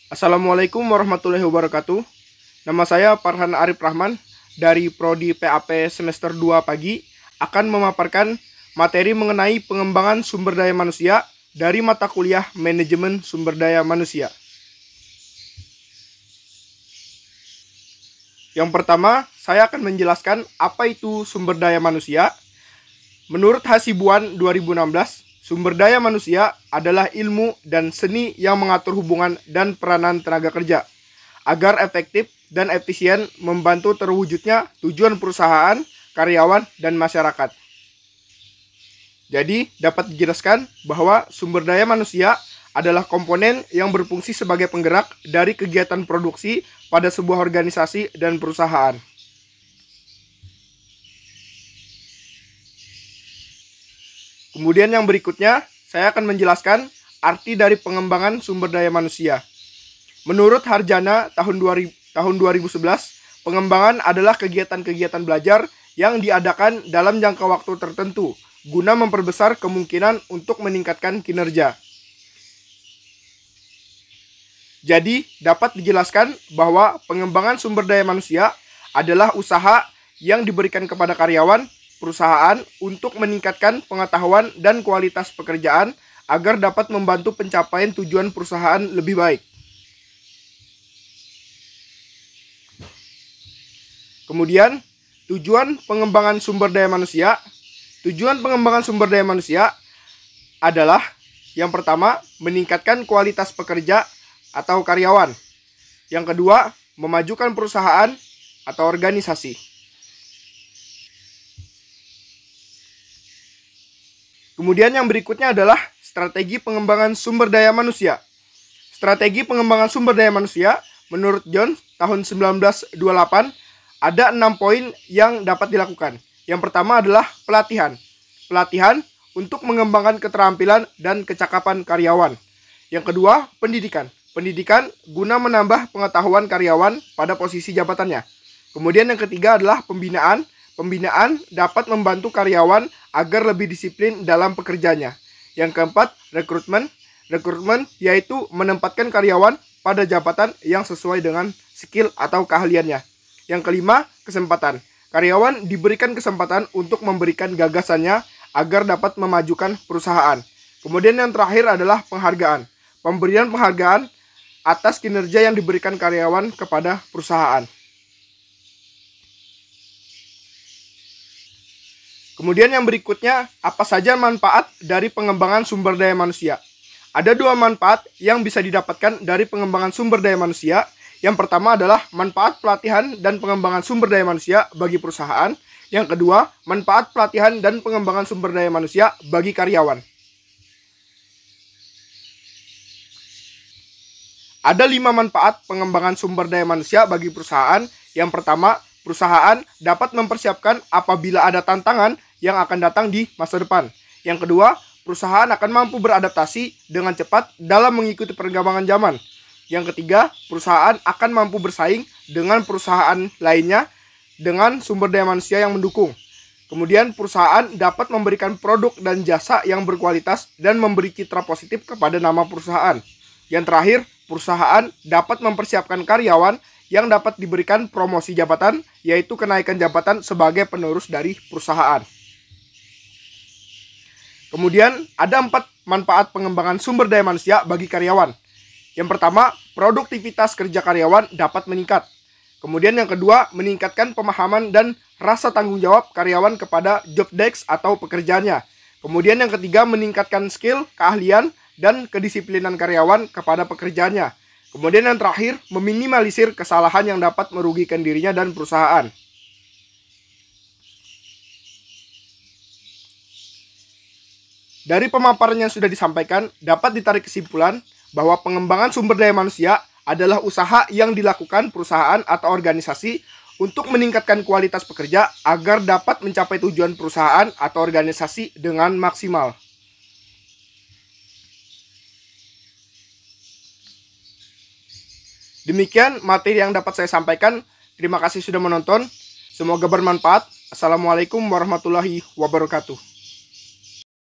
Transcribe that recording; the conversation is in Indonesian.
Assalamualaikum warahmatullahi wabarakatuh. Nama saya Farhan Arif Rahman dari Prodi PAP semester 2 pagi akan memaparkan materi mengenai pengembangan sumber daya manusia dari mata kuliah Manajemen Sumber Daya Manusia. Yang pertama, saya akan menjelaskan apa itu sumber daya manusia. Menurut Hasibuan 2016, sumber daya manusia adalah ilmu dan seni yang mengatur hubungan dan peranan tenaga kerja agar efektif dan efisien membantu terwujudnya tujuan perusahaan, karyawan, dan masyarakat. Jadi, dapat dijelaskan bahwa sumber daya manusia adalah komponen yang berfungsi sebagai penggerak dari kegiatan produksi pada sebuah organisasi dan perusahaan. Kemudian yang berikutnya, saya akan menjelaskan arti dari pengembangan sumber daya manusia. Menurut Harjana tahun 2011, pengembangan adalah kegiatan-kegiatan belajar yang diadakan dalam jangka waktu tertentu guna memperbesar kemungkinan untuk meningkatkan kinerja. Jadi, dapat dijelaskan bahwa pengembangan sumber daya manusia adalah usaha yang diberikan kepada karyawan perusahaan untuk meningkatkan pengetahuan dan kualitas pekerjaan agar dapat membantu pencapaian tujuan perusahaan lebih baik. Kemudian, tujuan pengembangan sumber daya manusia. Tujuan pengembangan sumber daya manusia adalah yang pertama, meningkatkan kualitas pekerja atau karyawan. Yang kedua, memajukan perusahaan atau organisasi. Kemudian yang berikutnya adalah strategi pengembangan sumber daya manusia. Strategi pengembangan sumber daya manusia menurut John tahun 1928 ada 6 poin yang dapat dilakukan. Yang pertama adalah pelatihan. Pelatihan untuk mengembangkan keterampilan dan kecakapan karyawan. Yang kedua, pendidikan. Pendidikan guna menambah pengetahuan karyawan pada posisi jabatannya. Kemudian yang ketiga adalah pembinaan. Pembinaan dapat membantu karyawan agar lebih disiplin dalam pekerjaannya. Yang keempat, rekrutmen. Rekrutmen yaitu menempatkan karyawan pada jabatan yang sesuai dengan skill atau keahliannya. Yang kelima, kesempatan. Karyawan diberikan kesempatan untuk memberikan gagasannya agar dapat memajukan perusahaan. Kemudian yang terakhir adalah penghargaan. Pemberian penghargaan atas kinerja yang diberikan karyawan kepada perusahaan. Kemudian yang berikutnya, apa saja manfaat dari pengembangan sumber daya manusia? Ada 2 manfaat yang bisa didapatkan dari pengembangan sumber daya manusia. Yang pertama adalah manfaat pelatihan dan pengembangan sumber daya manusia bagi perusahaan. Yang kedua, manfaat pelatihan dan pengembangan sumber daya manusia bagi karyawan. Ada 5 manfaat pengembangan sumber daya manusia bagi perusahaan. Yang pertama, perusahaan dapat mempersiapkan apabila ada tantangan yang akan datang di masa depan. Yang kedua, perusahaan akan mampu beradaptasi dengan cepat dalam mengikuti perkembangan zaman. Yang ketiga, perusahaan akan mampu bersaing dengan perusahaan lainnya dengan sumber daya manusia yang mendukung. Kemudian, perusahaan dapat memberikan produk dan jasa yang berkualitas dan memberi citra positif kepada nama perusahaan. Yang terakhir, perusahaan dapat mempersiapkan karyawan yang dapat diberikan promosi jabatan, yaitu kenaikan jabatan sebagai penerus dari perusahaan. Kemudian, ada 4 manfaat pengembangan sumber daya manusia bagi karyawan. Yang pertama, produktivitas kerja karyawan dapat meningkat. Kemudian yang kedua, meningkatkan pemahaman dan rasa tanggung jawab karyawan kepada job desk atau pekerjaannya. Kemudian yang ketiga, meningkatkan skill, keahlian, dan kedisiplinan karyawan kepada pekerjaannya. Kemudian yang terakhir, meminimalisir kesalahan yang dapat merugikan dirinya dan perusahaan. Dari pemaparan yang sudah disampaikan, dapat ditarik kesimpulan bahwa pengembangan sumber daya manusia adalah usaha yang dilakukan perusahaan atau organisasi untuk meningkatkan kualitas pekerja agar dapat mencapai tujuan perusahaan atau organisasi dengan maksimal. Demikian materi yang dapat saya sampaikan. Terima kasih sudah menonton. Semoga bermanfaat. Assalamualaikum warahmatullahi wabarakatuh.